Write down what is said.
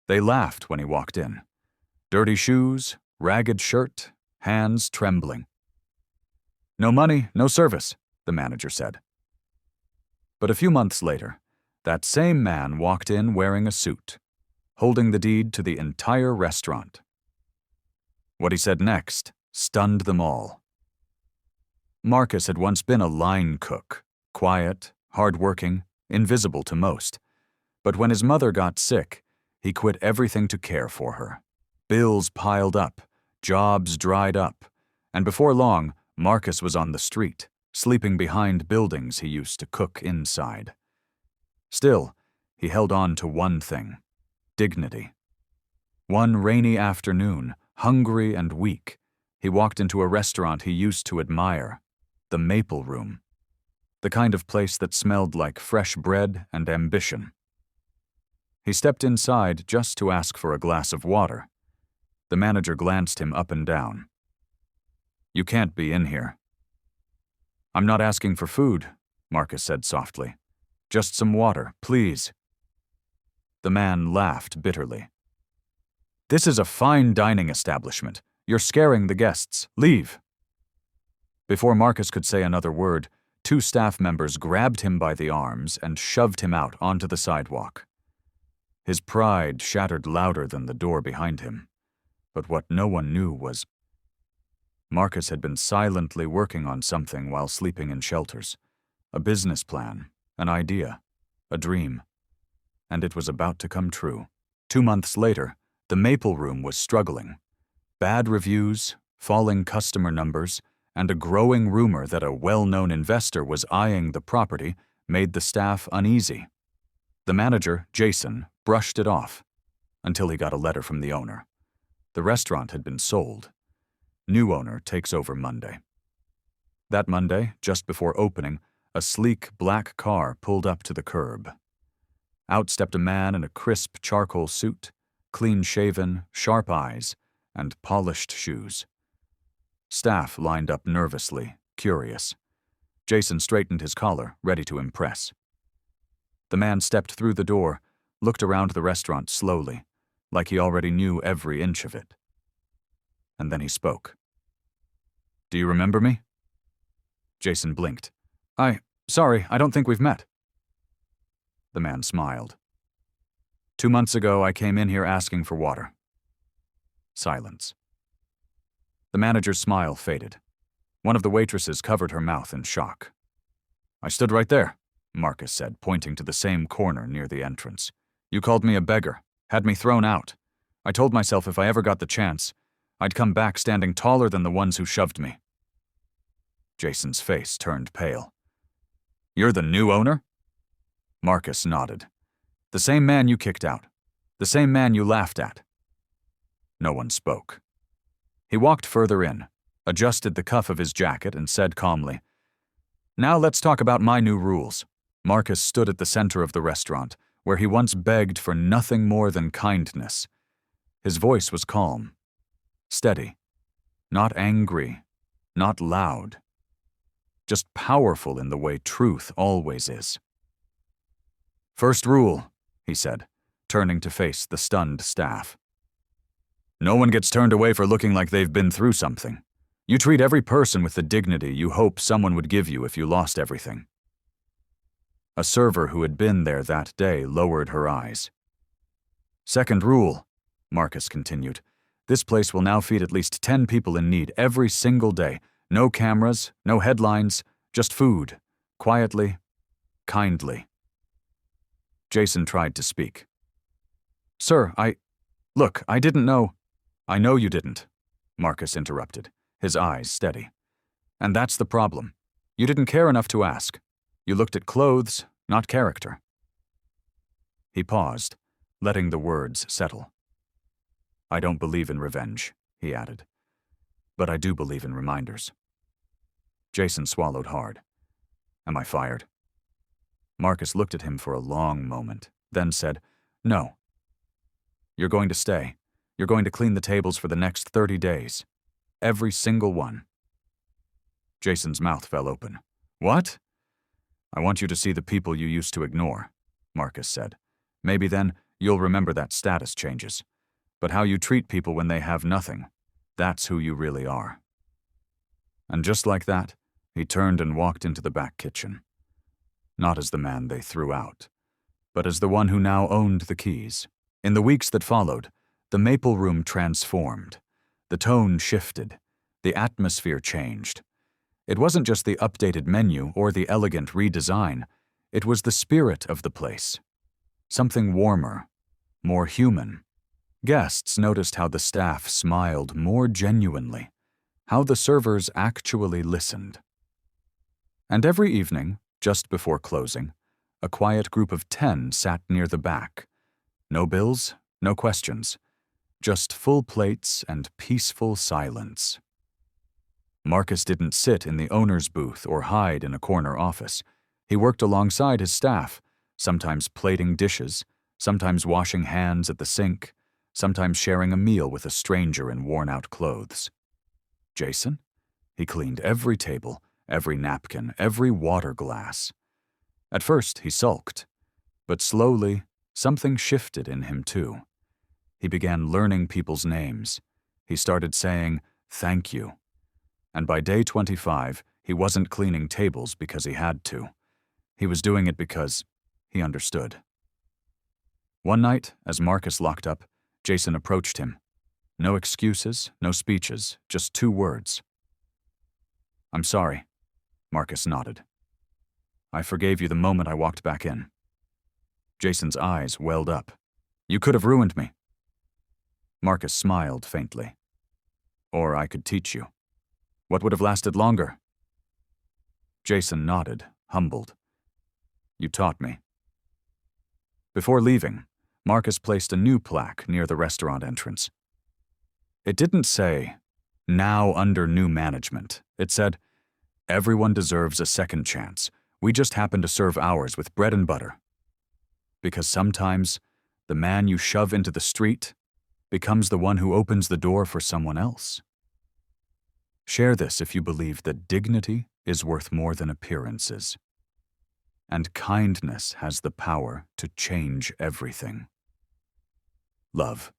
They laughed when he walked in. Dirty shoes, ragged shirt, hands trembling. "No money, no service," the manager said. But a few months later, that same man walked in wearing a suit, holding the deed to the entire restaurant. What he said next stunned them all. Marcus had once been a line cook, quiet, hard-working, invisible to most. But when his mother got sick, he quit everything to care for her. Bills piled up, jobs dried up, and before long, Marcus was on the street, sleeping behind buildings he used to cook inside. Still, he held on to one thing: dignity. One rainy afternoon, hungry and weak, he walked into a restaurant he used to admire, the Maple Room, the kind of place that smelled like fresh bread and ambition. He stepped inside just to ask for a glass of water. The manager glanced him up and down. "You can't be in here." "I'm not asking for food," Marcus said softly. "Just some water, please." The man laughed bitterly. "This is a fine dining establishment. You're scaring the guests. Leave." Before Marcus could say another word, 2 staff members grabbed him by the arms and shoved him out onto the sidewalk. His pride shattered louder than the door behind him. But what no one knew was Marcus had been silently working on something while sleeping in shelters. A business plan, an idea, a dream. And it was about to come true. 2 months later, the Maple Room was struggling. Bad reviews, falling customer numbers, and a growing rumor that a well-known investor was eyeing the property made the staff uneasy. The manager, Jason, brushed it off until he got a letter from the owner. The restaurant had been sold. New owner takes over Monday. That Monday, just before opening, a sleek black car pulled up to the curb. Out stepped a man in a crisp charcoal suit, clean-shaven, sharp eyes, and polished shoes. Staff lined up nervously, curious. Jason straightened his collar, ready to impress. The man stepped through the door, looked around the restaurant slowly, like he already knew every inch of it. And then he spoke. "Do you remember me?" Jason blinked. Sorry, I don't think we've met." The man smiled. "2 months ago, I came in here asking for water." Silence. The manager's smile faded. One of the waitresses covered her mouth in shock. "I stood right there," Marcus said, pointing to the same corner near the entrance. "You called me a beggar, had me thrown out. I told myself if I ever got the chance, I'd come back standing taller than the ones who shoved me." Jason's face turned pale. "You're the new owner?" Marcus nodded. "The same man you kicked out. The same man you laughed at." No one spoke. He walked further in, adjusted the cuff of his jacket, and said calmly, "Now let's talk about my new rules." Marcus stood at the center of the restaurant, where he once begged for nothing more than kindness. His voice was calm, steady, not angry, not loud, just powerful in the way truth always is. "First rule," he said, turning to face the stunned staff. "No one gets turned away for looking like they've been through something. You treat every person with the dignity you hope someone would give you if you lost everything." A server who had been there that day lowered her eyes. "Second rule," Marcus continued, "this place will now feed at least 10 people in need every single day. No cameras, no headlines, just food, quietly, kindly." Jason tried to speak. "Sir, Look, I didn't know." "I know you didn't," Marcus interrupted, his eyes steady. "And that's the problem. You didn't care enough to ask. You looked at clothes, not character." He paused, letting the words settle. "I don't believe in revenge," he added, "but I do believe in reminders." Jason swallowed hard. "Am I fired?" Marcus looked at him for a long moment, then said, "No. You're going to stay. You're going to clean the tables for the next 30 days. Every single one." Jason's mouth fell open. "What?" "I want you to see the people you used to ignore," Marcus said. "Maybe then you'll remember that status changes. But how you treat people when they have nothing, that's who you really are. And just like that, he turned and walked into the back kitchen. Not as the man they threw out, but as the one who now owned the keys. In the weeks that followed, the Maple Room transformed. The tone shifted. The atmosphere changed. It wasn't just the updated menu or the elegant redesign. It was the spirit of the place. Something warmer, more human. Guests noticed how the staff smiled more genuinely, how the servers actually listened. And every evening, just before closing, a quiet group of 10 sat near the back. No bills, no questions, just full plates and peaceful silence. Marcus didn't sit in the owner's booth or hide in a corner office. He worked alongside his staff, sometimes plating dishes, sometimes washing hands at the sink, sometimes sharing a meal with a stranger in worn-out clothes. Jason? He cleaned every table, every napkin, every water glass. At first, he sulked, but slowly, something shifted in him too. He began learning people's names. He started saying, "Thank you." And by day 25, he wasn't cleaning tables because he had to. He was doing it because he understood. One night, as Marcus locked up, Jason approached him. No excuses, no speeches, just 2 words. "I'm sorry." Marcus nodded. "I forgave you the moment I walked back in." Jason's eyes welled up. "You could have ruined me." Marcus smiled faintly. "Or I could teach you. What would have lasted longer?" Jason nodded, humbled. "You taught me." Before leaving, Marcus placed a new plaque near the restaurant entrance. It didn't say, "Now under new management." It said, "Everyone deserves a second chance. We just happen to serve ours with bread and butter." Because sometimes, the man you shove into the street becomes the one who opens the door for someone else. Share this if you believe that dignity is worth more than appearances. And kindness has the power to change everything. Love.